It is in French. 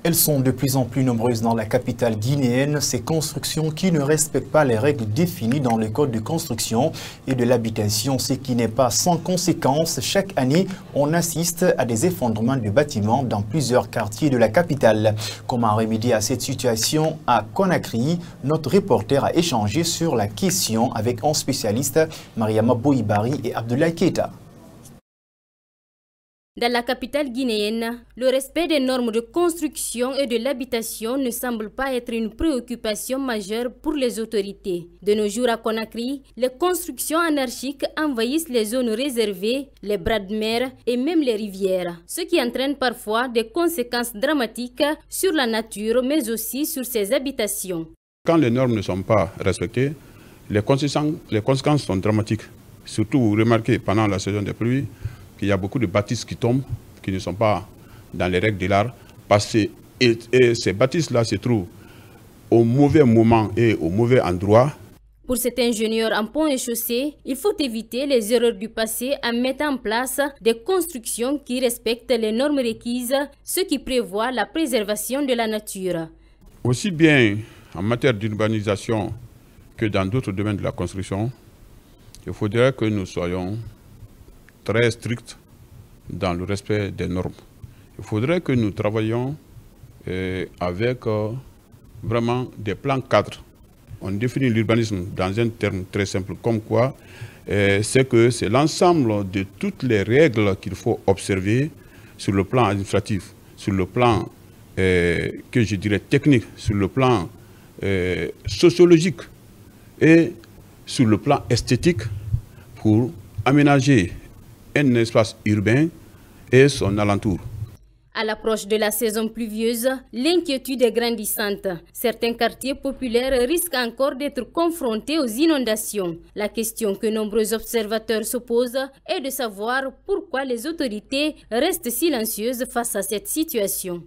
Elles sont de plus en plus nombreuses dans la capitale guinéenne, ces constructions qui ne respectent pas les règles définies dans le code de construction et de l'habitation, ce qui n'est pas sans conséquence. Chaque année, on assiste à des effondrements de bâtiments dans plusieurs quartiers de la capitale. Comment remédier à cette situation à Conakry? Notre reporter a échangé sur la question avec un spécialiste, Mariama Boibari et Abdoulaye Keita. Dans la capitale guinéenne, le respect des normes de construction et de l'habitation ne semble pas être une préoccupation majeure pour les autorités. De nos jours à Conakry, les constructions anarchiques envahissent les zones réservées, les bras de mer et même les rivières, ce qui entraîne parfois des conséquences dramatiques sur la nature mais aussi sur ses habitations. Quand les normes ne sont pas respectées, les conséquences sont dramatiques. Surtout, vous remarquez pendant la saison des pluies, qu'il y a beaucoup de bâtisses qui tombent, qui ne sont pas dans les règles de l'art, parce que ces bâtisses-là se trouvent au mauvais moment et au mauvais endroit. Pour cet ingénieur en pont et chaussée, il faut éviter les erreurs du passé en mettant en place des constructions qui respectent les normes requises, ce qui prévoit la préservation de la nature. Aussi bien en matière d'urbanisation que dans d'autres domaines de la construction, il faudrait que nous soyons très strict dans le respect des normes. Il faudrait que nous travaillions avec vraiment des plans cadres. On définit l'urbanisme dans un terme très simple, comme quoi c'est que c'est l'ensemble de toutes les règles qu'il faut observer sur le plan administratif, sur le plan que je dirais technique, sur le plan sociologique et sur le plan esthétique pour aménager un espace urbain et son alentour. À l'approche de la saison pluvieuse, l'inquiétude est grandissante. Certains quartiers populaires risquent encore d'être confrontés aux inondations. La question que nombreux observateurs se posent est de savoir pourquoi les autorités restent silencieuses face à cette situation.